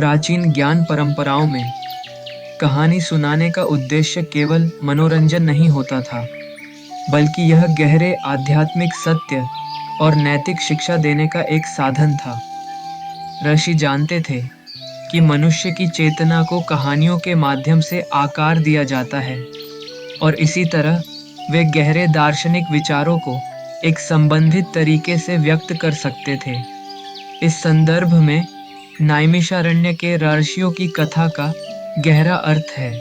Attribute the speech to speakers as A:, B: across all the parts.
A: प्राचीन ज्ञान परंपराओं में कहानी सुनाने का उद्देश्य केवल मनोरंजन नहीं होता था, बल्कि यह गहरे आध्यात्मिक सत्य और नैतिक शिक्षा देने का एक साधन था। ऋषि जानते थे कि मनुष्य की चेतना को कहानियों के माध्यम से आकार दिया जाता है और इसी तरह वे गहरे दार्शनिक विचारों को एक संबंधित तरीके से व्यक्त कर सकते थे। इस संदर्भ में नैमिषारण्य के ऋषियों की कथा का गहरा अर्थ है।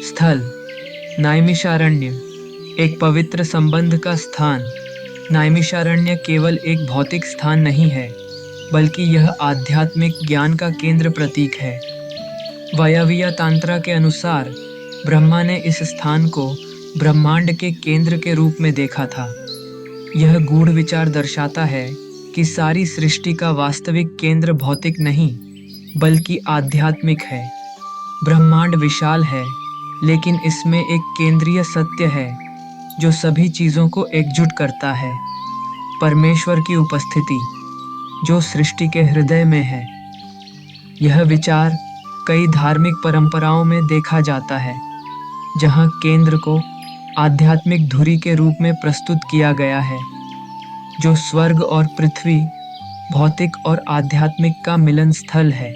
A: स्थल नैमिषारण्य, एक पवित्र संबंध का स्थान। नैमिषारण्य केवल एक भौतिक स्थान नहीं है, बल्कि यह आध्यात्मिक ज्ञान का केंद्र प्रतीक है। वायवीय तंत्र के अनुसार ब्रह्मा ने इस स्थान को ब्रह्मांड के केंद्र के रूप में देखा था। यह गूढ़ विचार दर्शाता है कि सारी सृष्टि का वास्तविक केंद्र भौतिक नहीं, बल्कि आध्यात्मिक है। ब्रह्मांड विशाल है, लेकिन इसमें एक केंद्रीय सत्य है जो सभी चीजों को एकजुट करता है। परमेश्वर की उपस्थिति जो सृष्टि के हृदय में है। यह विचार कई धार्मिक परंपराओं में देखा जाता है, जहां केंद्र को आध्यात्मिक धुरी के रूप में प्रस्तुत किया गया है, जो स्वर्ग और पृथ्वी, भौतिक और आध्यात्मिक का मिलन स्थल है।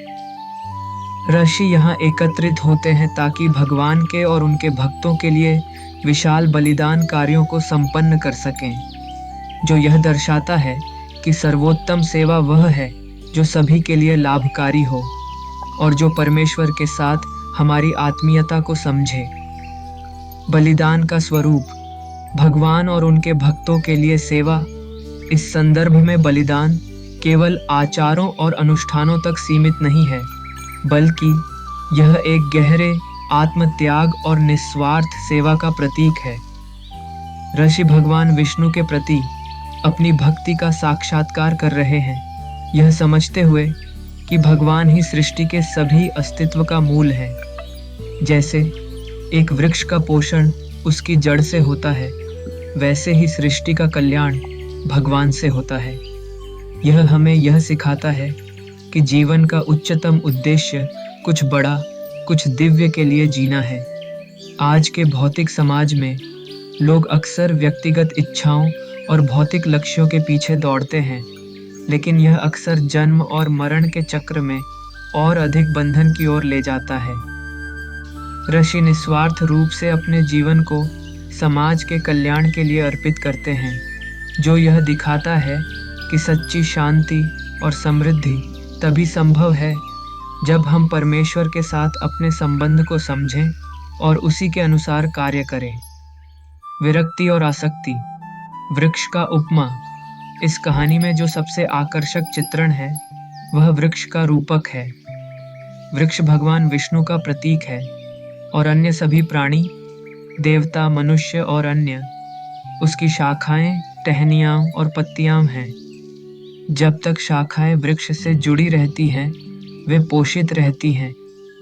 A: ऋषि यहाँ एकत्रित होते हैं ताकि भगवान के और उनके भक्तों के लिए विशाल बलिदान कार्यों को संपन्न कर सकें, जो यह दर्शाता है कि सर्वोत्तम सेवा वह है जो सभी के लिए लाभकारी हो और जो परमेश्वर के साथ हमारी आत्मीयता को समझे। बलिदान का स्वरूप भगवान और उनके भक्तों के लिए सेवा। इस संदर्भ में बलिदान केवल आचारों और अनुष्ठानों तक सीमित नहीं है, बल्कि यह एक गहरे आत्मत्याग और निस्वार्थ सेवा का प्रतीक है। ऋषि भगवान विष्णु के प्रति अपनी भक्ति का साक्षात्कार कर रहे हैं, यह समझते हुए कि भगवान ही सृष्टि के सभी अस्तित्व का मूल है। जैसे एक वृक्ष का पोषण उसकी जड़ से होता है, वैसे ही सृष्टि का कल्याण भगवान से होता है। यह हमें यह सिखाता है कि जीवन का उच्चतम उद्देश्य कुछ बड़ा, कुछ दिव्य के लिए जीना है। आज के भौतिक समाज में लोग अक्सर व्यक्तिगत इच्छाओं और भौतिक लक्ष्यों के पीछे दौड़ते हैं, लेकिन यह अक्सर जन्म और मरण के चक्र में और अधिक बंधन की ओर ले जाता है। ऋषि निस्वार्थ रूप से अपने जीवन को समाज के कल्याण के लिए अर्पित करते हैं, जो यह दिखाता है कि सच्ची शांति और समृद्धि तभी संभव है जब हम परमेश्वर के साथ अपने संबंध को समझें और उसी के अनुसार कार्य करें। विरक्ति और आसक्ति। वृक्ष का उपमा। इस कहानी में जो सबसे आकर्षक चित्रण है वह वृक्ष का रूपक है। वृक्ष भगवान विष्णु का प्रतीक है और अन्य सभी प्राणी, देवता, मनुष्य और अन्य उसकी शाखाएं, टहनियाँ और पत्तियां हैं। जब तक शाखाएं वृक्ष से जुड़ी रहती हैं, वे पोषित रहती हैं,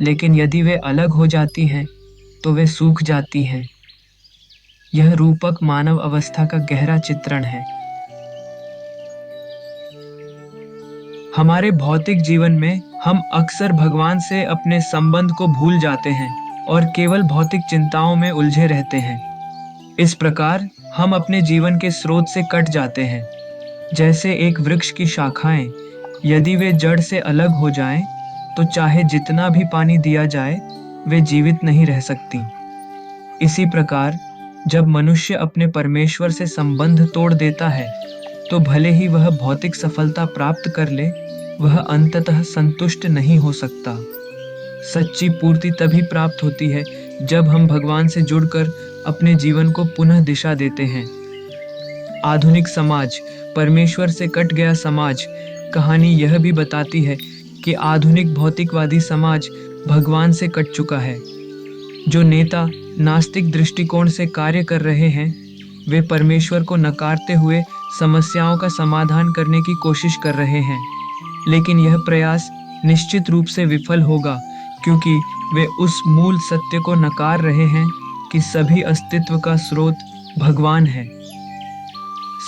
A: लेकिन यदि वे अलग हो जाती हैं तो वे सूख जाती हैं। यह रूपक मानव अवस्था का गहरा चित्रण है। हमारे भौतिक जीवन में हम अक्सर भगवान से अपने संबंध को भूल जाते हैं और केवल भौतिक चिंताओं में उलझे रहते हैं। इस प्रकार हम अपने जीवन के स्रोत से कट जाते हैं। जैसे एक वृक्ष की शाखाएं, यदि वे जड़ से अलग हो जाएं, तो चाहे जितना भी पानी दिया जाए, वे जीवित नहीं रह सकती। इसी प्रकार जब मनुष्य अपने परमेश्वर से संबंध तोड़ देता है, तो भले ही वह भौतिक सफलता प्राप्त कर ले, वह अंततः संतुष्ट नहीं हो सकता। सच्ची पूर्ति तभी प्राप्त होती है जब हम भगवान से जुड़कर अपने जीवन को पुनः दिशा देते हैं। आधुनिक समाज, परमेश्वर से कट गया समाज। कहानी यह भी बताती है कि आधुनिक भौतिकवादी समाज भगवान से कट चुका है। जो नेता नास्तिक दृष्टिकोण से कार्य कर रहे हैं, वे परमेश्वर को नकारते हुए समस्याओं का समाधान करने की कोशिश कर रहे हैं, लेकिन यह प्रयास निश्चित रूप से विफल होगा, क्योंकि वे उस मूल सत्य को नकार रहे हैं कि सभी अस्तित्व का स्रोत भगवान है।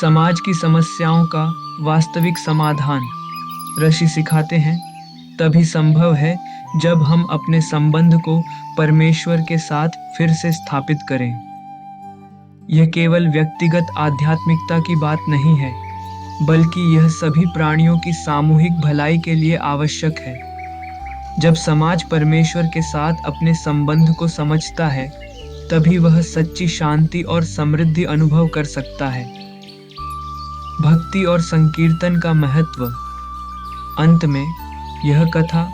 A: समाज की समस्याओं का वास्तविक समाधान। ऋषि सिखाते हैं तभी संभव है जब हम अपने संबंध को परमेश्वर के साथ फिर से स्थापित करें। यह केवल व्यक्तिगत आध्यात्मिकता की बात नहीं है, बल्कि यह सभी प्राणियों की सामूहिक भलाई के लिए आवश्यक है। जब समाज परमेश्वर के साथ अपने संबंध को समझता है, तभी वह सच्ची शांति और समृद्धि अनुभव कर सकता है। भक्ति और संकीर्तन का महत्व। अंत में यह कथा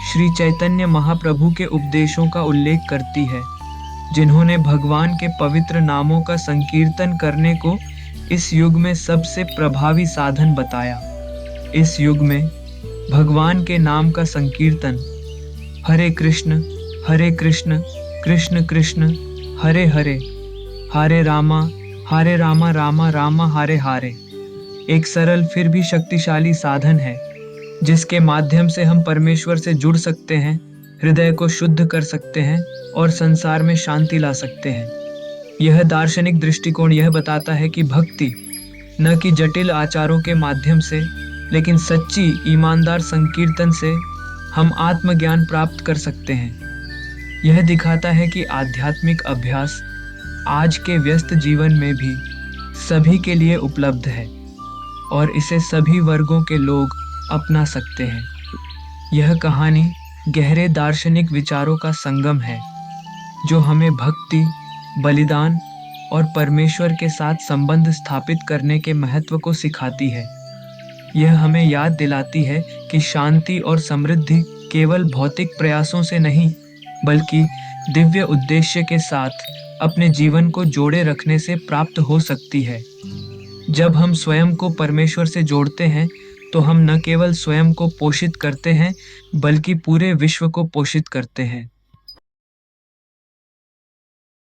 A: श्री चैतन्य महाप्रभु के उपदेशों का उल्लेख करती है, जिन्होंने भगवान के पवित्र नामों का संकीर्तन करने को इस युग में सबसे प्रभावी साधन बताया। इस युग में भगवान के नाम का संकीर्तन हरे कृष्ण कृष्ण कृष्ण हरे हरे, हरे रामा रामा रामा हरे हरे एक सरल फिर भी शक्तिशाली साधन है, जिसके माध्यम से हम परमेश्वर से जुड़ सकते हैं, हृदय को शुद्ध कर सकते हैं और संसार में शांति ला सकते हैं। यह दार्शनिक दृष्टिकोण यह बताता है कि भक्ति न कि जटिल आचारों के माध्यम से, लेकिन सच्ची ईमानदार संकीर्तन से हम आत्मज्ञान प्राप्त कर सकते हैं। यह दिखाता है कि आध्यात्मिक अभ्यास आज के व्यस्त जीवन में भी सभी के लिए उपलब्ध है और इसे सभी वर्गों के लोग अपना सकते हैं। यह कहानी गहरे दार्शनिक विचारों का संगम है, जो हमें भक्ति, बलिदान और परमेश्वर के साथ संबंध स्थापित करने के महत्व को सिखाती है। यह हमें याद दिलाती है कि शांति और समृद्धि केवल भौतिक प्रयासों से नहीं, बल्कि दिव्य उद्देश्य के साथ अपने जीवन को जोड़े रखने से प्राप्त हो सकती है। जब हम स्वयं को परमेश्वर से जोड़ते हैं, तो हम न केवल स्वयं को पोषित करते हैं, बल्कि पूरे विश्व को पोषित करते हैं।